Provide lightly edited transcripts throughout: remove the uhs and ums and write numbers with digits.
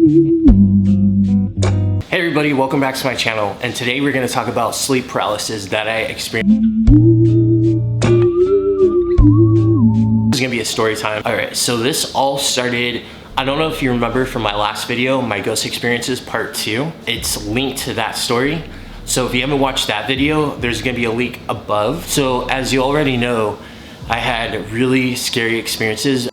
Hey everybody, welcome back to my channel, and today we're going to talk about sleep paralysis that I experienced. This is going to be a story time. Alright, so this all started, I don't know if you remember from my last video, my ghost experiences part 2. It's linked to that story. So if you haven't watched that video, there's going to be a link above. So as you already know, I had really scary experiences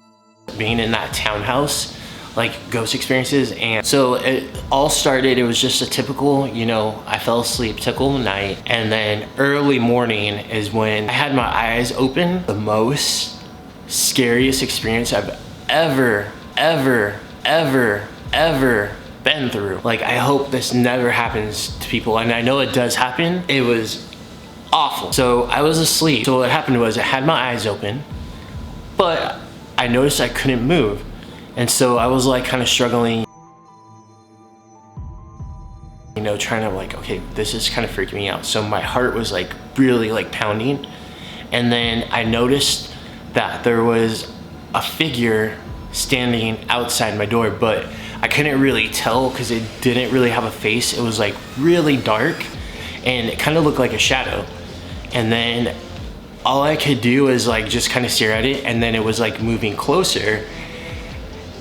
being in that townhouse, like ghost experiences. And so it all started, it was just a typical, you know, I fell asleep typical night, and then early morning is when I had my eyes open. The most scariest experience I've ever been through. Like, I hope this never happens to people, and I know it does happen. It was awful. So I was asleep. So what happened was I had my eyes open, but I noticed I couldn't move. And so I was like kind of struggling, you know, trying to like, okay, this is kind of freaking me out. So my heart was like really like pounding. And then I noticed that there was a figure standing outside my door, but I couldn't really tell because it didn't really have a face. It was like really dark and it kind of looked like a shadow. And then all I could do is like just kind of stare at it, and then it was like moving closer,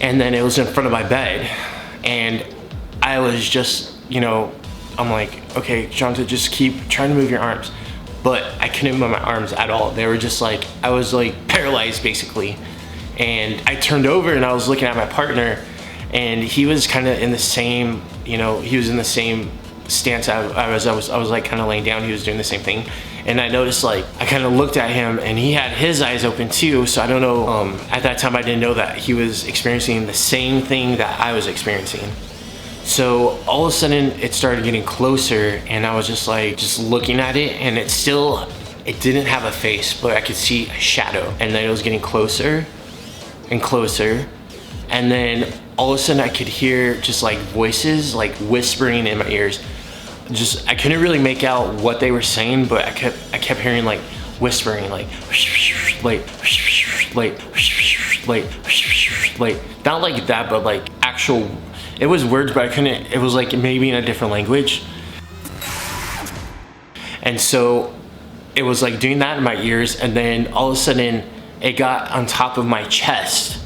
and then it was in front of my bed. And I was just, you know, I'm like, okay, Jonathan, just keep trying to move your arms. But I couldn't move my arms at all. They were just like, I was like paralyzed basically. And I turned over and I was looking at my partner, and he was kind of in the same, you know, he was in the same stance I was like kind of laying down. He was doing the same thing. And I noticed, like, I kind of looked at him and he had his eyes open too. So I don't know, at that time I didn't know that he was experiencing the same thing that I was experiencing. So all of a sudden it started getting closer, and I was just like, just looking at it, and it didn't have a face, but I could see a shadow. And then it was getting closer and closer. And then all of a sudden I could hear just like voices like whispering in my ears. Just, I couldn't really make out what they were saying, but I kept hearing like whispering, like not like that, but like actual, it was words, but I couldn't, it was like maybe in a different language. And so it was like doing that in my ears, and then all of a sudden it got on top of my chest.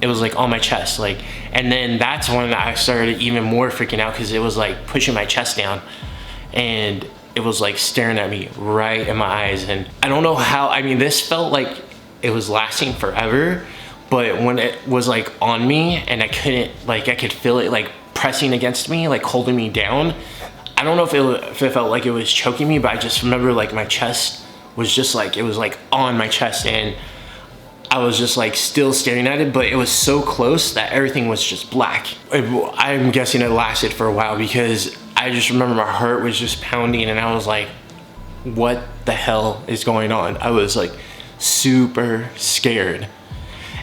It was like on my chest, like, and then that's when I started even more freaking out, because it was like pushing my chest down, and it was like staring at me right in my eyes. And I don't know how, I mean, this felt like it was lasting forever, but when it was like on me and I couldn't, like, I could feel it like pressing against me, like holding me down. I don't know if it felt like it was choking me, but I just remember like my chest was just like, it was like on my chest, and I was just like still staring at it, but it was so close that everything was just black. I'm guessing it lasted for a while, because I just remember my heart was just pounding, and I was like, what the hell is going on? I was like super scared.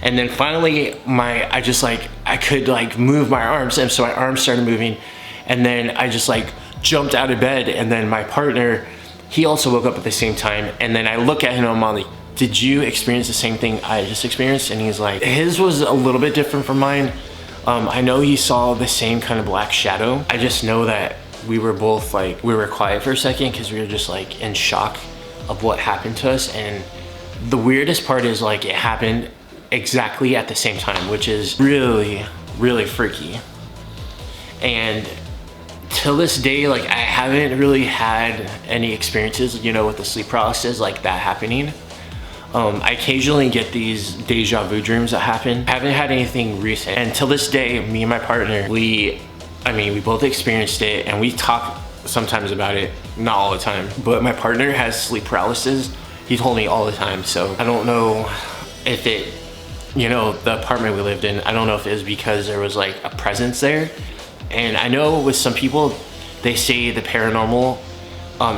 And then finally I could like move my arms, and so my arms started moving, and then I just like jumped out of bed. And then my partner, he also woke up at the same time, and then I look at him and I'm like, did you experience the same thing I just experienced? And he's like, his was a little bit different from mine. I know he saw the same kind of black shadow. I just know that we were both like, we were quiet for a second, because we were just like in shock of what happened to us. And the weirdest part is like it happened exactly at the same time, which is really, really freaky. And till this day, like, I haven't really had any experiences, you know, with the sleep paralysis like that happening. I occasionally get these deja vu dreams that happen. I haven't had anything recent. And till this day, me and my partner, we both experienced it, and we talk sometimes about it, not all the time. But my partner has sleep paralysis. He told me all the time. So I don't know if it, you know, the apartment we lived in, I don't know if it was because there was like a presence there. And I know with some people, they say the paranormal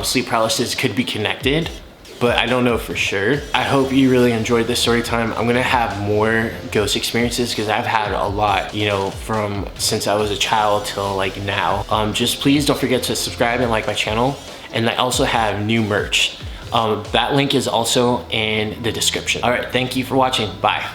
sleep paralysis could be connected, but I don't know for sure. I hope you really enjoyed this story time. I'm gonna have more ghost experiences, because I've had a lot, you know, from since I was a child till like now. Just please don't forget to subscribe and like my channel. And I also have new merch. That link is also in the description. All right, thank you for watching. Bye.